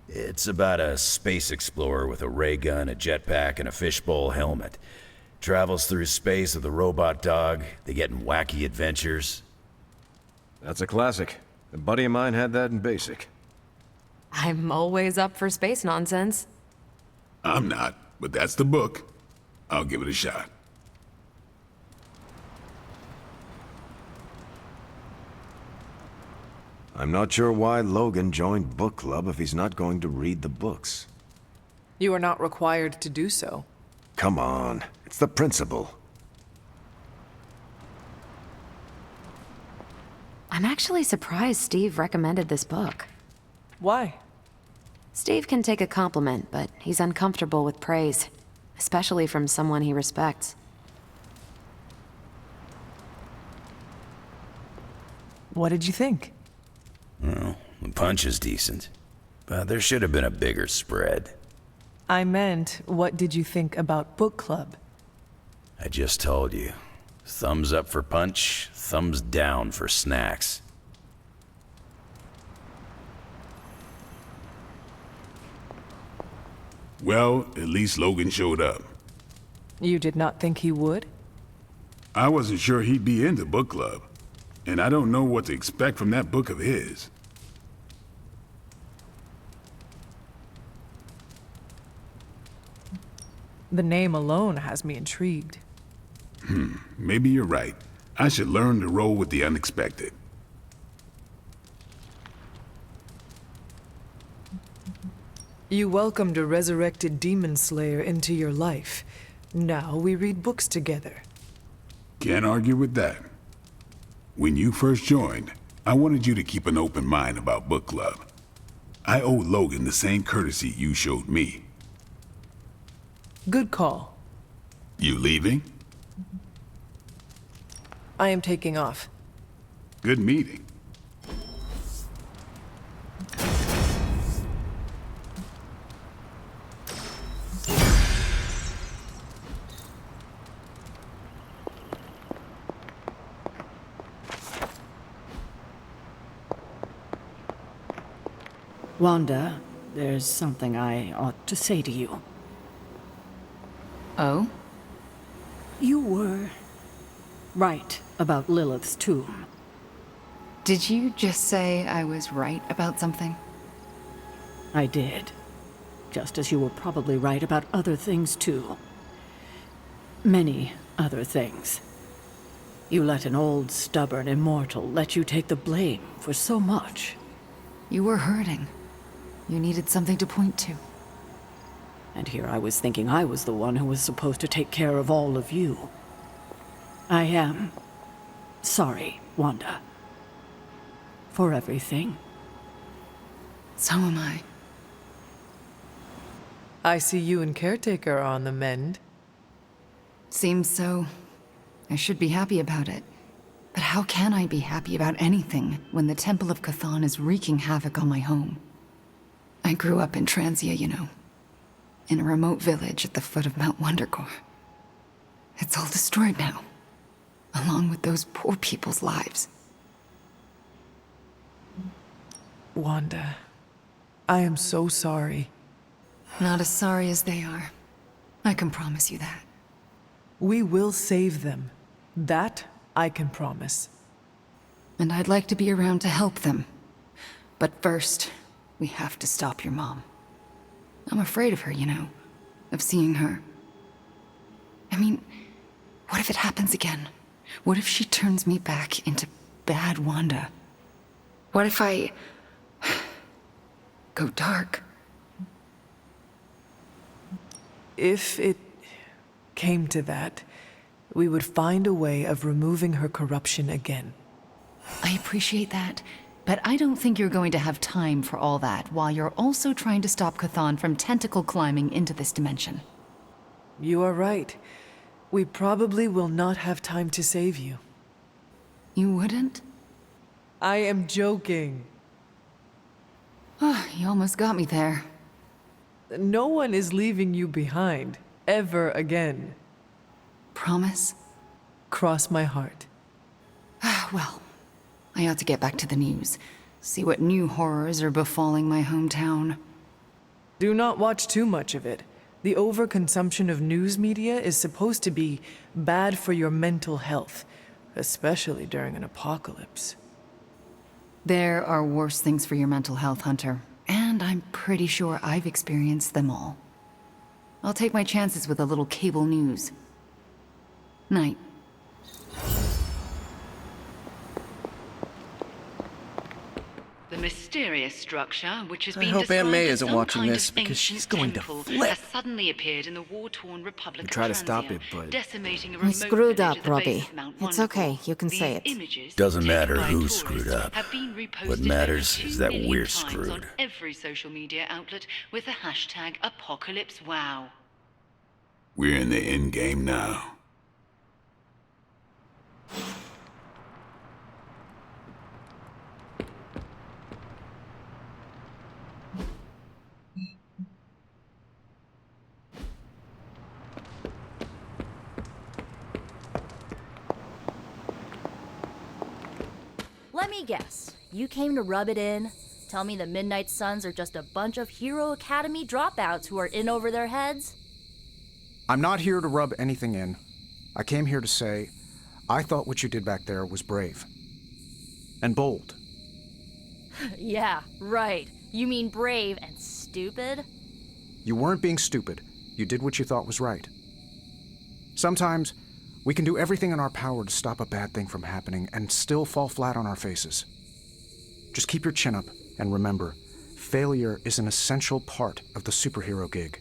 Speaker 3: It's about a space explorer with a ray gun, a jetpack, and a fishbowl helmet. Travels through space with a robot dog. They get in wacky adventures.
Speaker 12: That's a classic. A buddy of mine had that in basic.
Speaker 9: I'm always up for space nonsense.
Speaker 7: I'm not, but that's the book. I'll give it a shot.
Speaker 12: I'm not sure why Logan joined book club if he's not going to read the books.
Speaker 5: You are not required to do so.
Speaker 12: Come on, it's the principle.
Speaker 9: I'm actually surprised Steve recommended this book.
Speaker 5: Why?
Speaker 9: Steve can take a compliment, but he's uncomfortable with praise, especially from someone he respects.
Speaker 5: What did you think?
Speaker 3: Well, the punch is decent, but there should have been a bigger spread.
Speaker 5: I meant, what did you think about book club?
Speaker 3: I just told you. Thumbs up for punch, thumbs down for snacks.
Speaker 7: Well, at least Logan showed up.
Speaker 5: You did not think he would?
Speaker 7: I wasn't sure he'd be into book club, and I don't know what to expect from that book of his.
Speaker 5: The name alone has me intrigued.
Speaker 7: Maybe you're right. I should learn to roll with the unexpected.
Speaker 5: You welcomed a resurrected demon slayer into your life. Now we read books together.
Speaker 7: Can't argue with that. When you first joined, I wanted you to keep an open mind about book club. I owe Logan the same courtesy you showed me.
Speaker 5: Good call.
Speaker 7: You leaving?
Speaker 5: I am taking off.
Speaker 7: Good meeting.
Speaker 10: Wanda, there's something I ought to say to you.
Speaker 6: Oh?
Speaker 10: You were right about Lilith's tomb.
Speaker 6: Did you just say I was right about something?
Speaker 10: I did. Just as you were probably right about other things, too. Many other things. You let an old, stubborn immortal let you take the blame for so much.
Speaker 6: You were hurting. You needed something to point to.
Speaker 10: And here I was thinking I was the one who was supposed to take care of all of you. I am sorry, Wanda. For everything.
Speaker 6: So am I.
Speaker 5: I see you and Caretaker are on the mend.
Speaker 6: Seems so. I should be happy about it. But how can I be happy about anything when the Temple of Chthon is wreaking havoc on my home? I grew up in Transia, you know. In a remote village at the foot of Mount Wondergore. It's all destroyed now. Along with those poor people's lives.
Speaker 5: Wanda, I am so sorry.
Speaker 6: Not as sorry as they are. I can promise you that.
Speaker 5: We will save them. That I can promise.
Speaker 6: And I'd like to be around to help them. But first, we have to stop your mom. I'm afraid of her, you know. Of seeing her. I mean, what if it happens again? What if she turns me back into bad Wanda? What if I go dark?
Speaker 5: If it came to that, we would find a way of removing her corruption again.
Speaker 6: I appreciate that, but I don't think you're going to have time for all that while you're also trying to stop Chthon from tentacle climbing into this dimension.
Speaker 5: You are right. We probably will not have time to save you.
Speaker 6: You wouldn't?
Speaker 5: I am joking.
Speaker 6: Oh, you almost got me there.
Speaker 5: No one is leaving you behind, ever again.
Speaker 6: Promise?
Speaker 5: Cross my heart.
Speaker 6: Well, I ought to get back to the news. See what new horrors are befalling my hometown.
Speaker 5: Do not watch too much of it. The overconsumption of news media is supposed to be bad for your mental health, especially during an apocalypse.
Speaker 6: There are worse things for your mental health, Hunter. And I'm pretty sure I've experienced them all. I'll take my chances with a little cable news. Night.
Speaker 16: The mysterious structure, which has
Speaker 8: I
Speaker 16: been
Speaker 8: hope Aunt
Speaker 16: described
Speaker 8: May
Speaker 16: as
Speaker 8: isn't
Speaker 16: some
Speaker 8: watching
Speaker 16: kind
Speaker 8: this,
Speaker 16: of
Speaker 8: because she's
Speaker 16: ancient
Speaker 8: going to
Speaker 16: temple,
Speaker 8: flip.
Speaker 16: has suddenly appeared in the war-torn Republic
Speaker 1: We
Speaker 16: of
Speaker 1: try to stop
Speaker 16: Transia,
Speaker 1: it, but
Speaker 16: decimating a
Speaker 9: I
Speaker 16: remote
Speaker 9: screwed
Speaker 16: village
Speaker 9: up,
Speaker 16: at the base
Speaker 9: Robbie.
Speaker 16: of Mount
Speaker 9: It's
Speaker 16: Wonderful.
Speaker 9: okay, you can say it.
Speaker 16: These images,
Speaker 3: Doesn't
Speaker 16: taken
Speaker 3: matter
Speaker 16: by
Speaker 3: who
Speaker 16: tourists,
Speaker 3: screwed up.
Speaker 16: have been reposted
Speaker 3: What
Speaker 16: over
Speaker 3: matters
Speaker 16: 2
Speaker 3: is that
Speaker 16: million
Speaker 3: we're
Speaker 16: times
Speaker 3: screwed.
Speaker 16: on every social media outlet with the hashtag #ApocalypseWow.
Speaker 7: We're in the end game now.
Speaker 13: Let me guess. You came to rub it in? Tell me the Midnight Suns are just a bunch of Hero Academy dropouts who are in over their heads?
Speaker 2: I'm not here to rub anything in. I came here to say, I thought what you did back there was brave. And bold.
Speaker 13: Yeah, right. You mean brave and stupid?
Speaker 2: You weren't being stupid. You did what you thought was right. Sometimes, we can do everything in our power to stop a bad thing from happening and still fall flat on our faces. Just keep your chin up and remember, failure is an essential part of the superhero gig.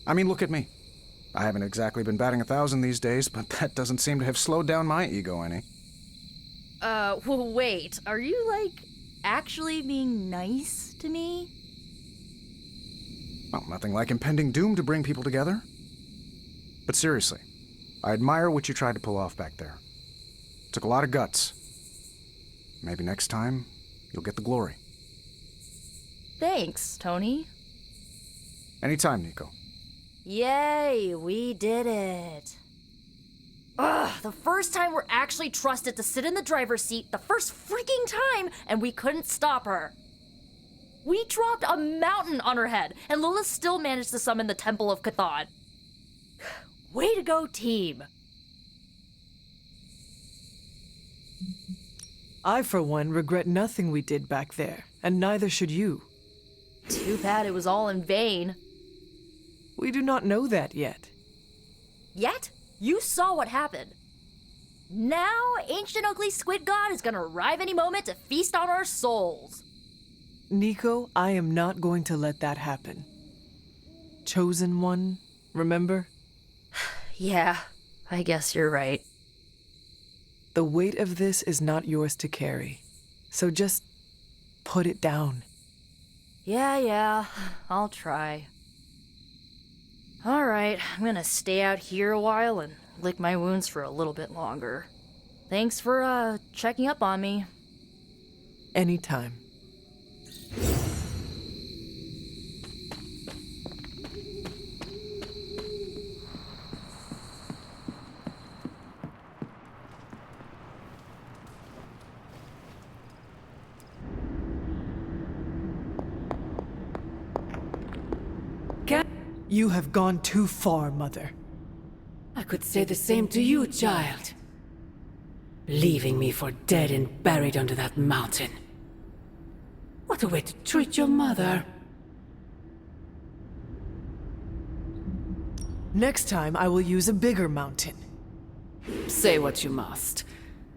Speaker 2: I mean, look at me. I haven't exactly been batting 1,000 these days, but that doesn't seem to have slowed down my ego any.
Speaker 13: Well, wait. Are you, like, actually being nice to me?
Speaker 2: Well, nothing like impending doom to bring people together. But seriously, I admire what you tried to pull off back there. Took a lot of guts. Maybe next time, you'll get the glory.
Speaker 13: Thanks, Tony.
Speaker 2: Anytime, Nico.
Speaker 13: Yay, we did it. Ugh, the first time we're actually trusted to sit in the driver's seat, the first freaking time, and we couldn't stop her. We dropped a mountain on her head, and Lola still managed to summon the Temple of Cathod. Way to go, team.
Speaker 5: I, for one, regret nothing we did back there, and neither should you.
Speaker 13: Too bad it was all in vain.
Speaker 5: We do not know that yet.
Speaker 13: Yet, you saw what happened. Now, ancient ugly squid god is gonna arrive any moment to feast on our souls.
Speaker 5: Nico, I am not going to let that happen. Chosen one, remember?
Speaker 13: Yeah, I guess you're right.
Speaker 5: The weight of this is not yours to carry, so just put it down.
Speaker 13: Yeah, I'll try. Alright, I'm gonna stay out here a while and lick my wounds for a little bit longer. Thanks for, checking up on me.
Speaker 5: Anytime. You have gone too far, Mother.
Speaker 14: I could say the same to you, child. Leaving me for dead and buried under that mountain. What a way to treat your mother.
Speaker 5: Next time, I will use a bigger mountain.
Speaker 14: Say what you must,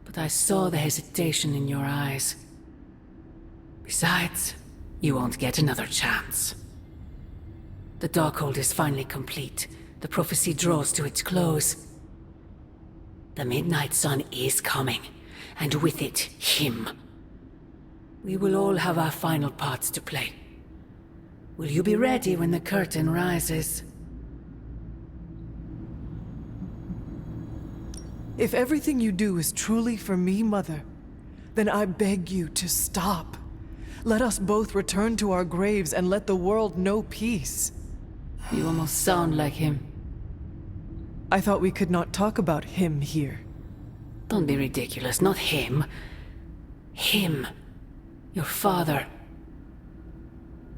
Speaker 14: but I saw the hesitation in your eyes. Besides, you won't get another chance. The Darkhold is finally complete. The prophecy draws to its close. The Midnight Sun is coming, and with it, him. We will all have our final parts to play. Will you be ready when the curtain rises?
Speaker 5: If everything you do is truly for me, Mother, then I beg you to stop. Let us both return to our graves and let the world know peace.
Speaker 14: You almost sound like him.
Speaker 5: I thought we could not talk about him here.
Speaker 14: Don't be ridiculous, not him. Him. Your father.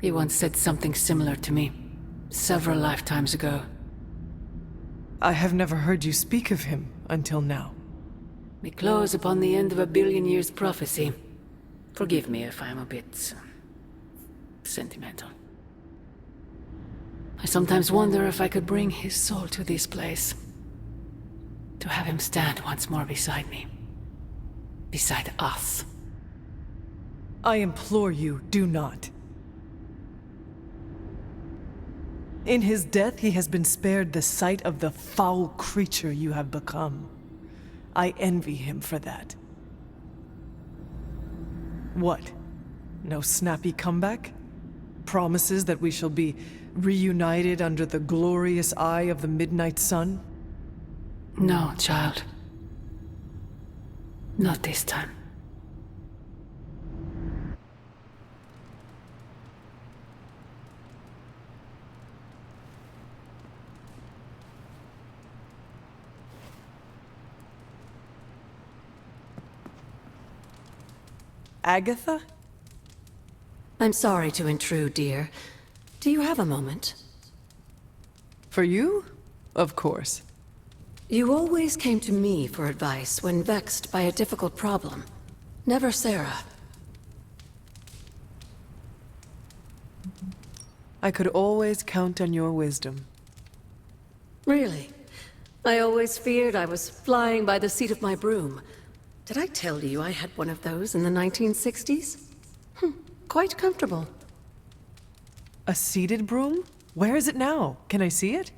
Speaker 14: He once said something similar to me, several lifetimes ago.
Speaker 5: I have never heard you speak of him until now.
Speaker 14: We close upon the end of a billion years prophecy. Forgive me if I'm a bit sentimental. I sometimes wonder if I could bring his soul to this place. To have him stand once more beside me. Beside us.
Speaker 5: I implore you, do not. In his death, he has been spared the sight of the foul creature you have become. I envy him for that. What? No snappy comeback? Promises that we shall be reunited under the glorious eye of the midnight sun?
Speaker 14: No, child. Not this time.
Speaker 5: Agatha?
Speaker 14: I'm sorry to intrude, dear. Do you have a moment?
Speaker 5: For you? Of course.
Speaker 14: You always came to me for advice when vexed by a difficult problem. Never Sarah.
Speaker 5: I could always count on your wisdom.
Speaker 14: Really? I always feared I was flying by the seat of my broom. Did I tell you I had one of those in the 1960s? Quite comfortable.
Speaker 5: A seated broom? Where is it now? Can I see it?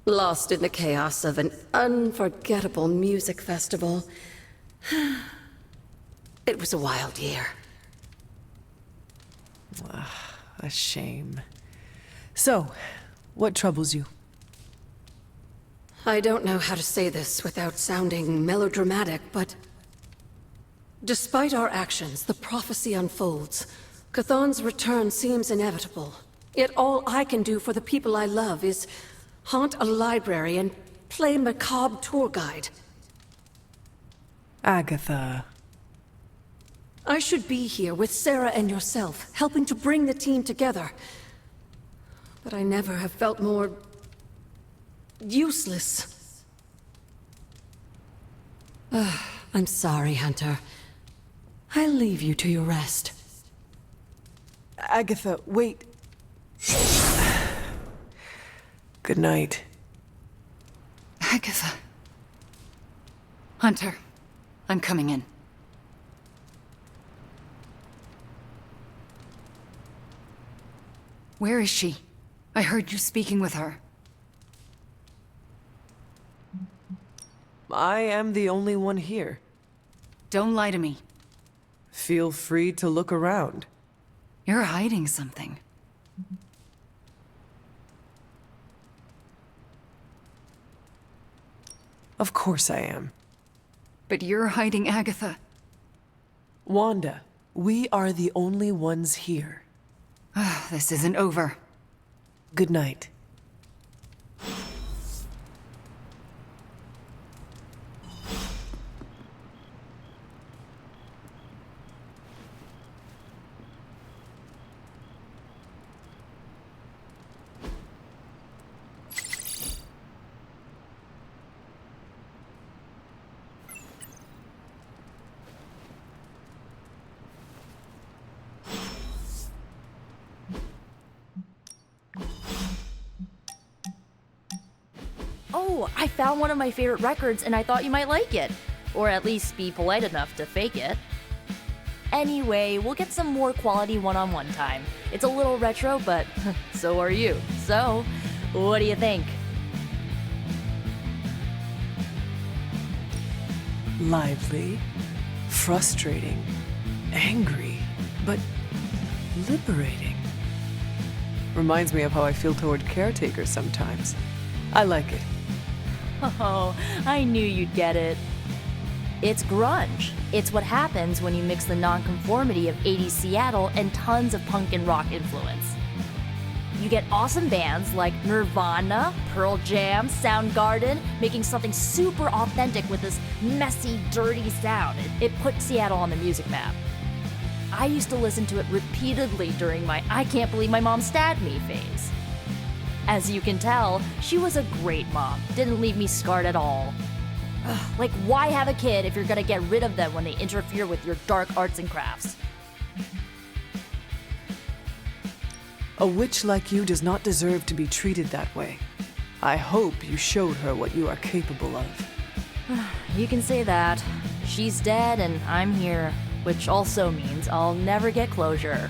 Speaker 14: Lost in the chaos of an unforgettable music festival. It was a wild year.
Speaker 5: A shame. So, what troubles you?
Speaker 14: I don't know how to say this without sounding melodramatic, but... despite our actions, the prophecy unfolds. Chthon's return seems inevitable. Yet all I can do for the people I love is haunt a library and play macabre tour guide.
Speaker 5: Agatha.
Speaker 14: I should be here with Sarah and yourself, helping to bring the team together. But I never have felt more... useless. I'm sorry, Hunter. I'll leave you to your rest.
Speaker 5: Agatha, wait. Good night.
Speaker 6: Agatha. Hunter, I'm coming in. Where is she? I heard you speaking with her.
Speaker 5: I am the only one here.
Speaker 6: Don't lie to me.
Speaker 5: Feel free to look around.
Speaker 6: You're hiding something.
Speaker 5: Of course I am.
Speaker 6: But you're hiding Agatha.
Speaker 5: Wanda, we are the only ones here.
Speaker 6: This isn't over.
Speaker 5: Good night.
Speaker 13: Oh, I found one of my favorite records and I thought you might like it. Or at least be polite enough to fake it. Anyway, we'll get some more quality one-on-one time. It's a little retro, but so are you. So, what do you think?
Speaker 5: Lively, frustrating, angry, but liberating. Reminds me of how I feel toward caretakers sometimes. I like it.
Speaker 13: Oh, I knew you'd get it. It's grunge. It's what happens when you mix the nonconformity of 80s Seattle and tons of punk and rock influence. You get awesome bands like Nirvana, Pearl Jam, Soundgarden, making something super authentic with this messy, dirty sound. It put Seattle on the music map. I used to listen to it repeatedly during my I can't believe my mom stabbed me phase. As you can tell, she was a great mom. Didn't leave me scarred at all. Ugh, like, why have a kid if you're gonna get rid of them when they interfere with your dark arts and crafts?
Speaker 5: A witch like you does not deserve to be treated that way. I hope you showed her what you are capable of.
Speaker 13: You can say that. She's dead and I'm here. which also means I'll never get closure.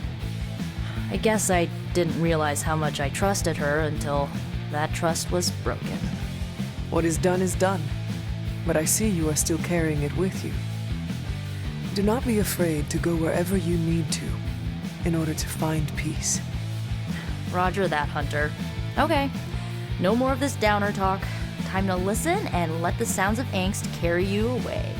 Speaker 13: I guess I didn't realize how much I trusted her until that trust was broken.
Speaker 5: What is done, but I see you are still carrying it with you. Do not be afraid to go wherever you need to in order to find peace.
Speaker 13: Roger that, Hunter. Okay, no more of this downer talk. Time to listen and let the sounds of angst carry you away.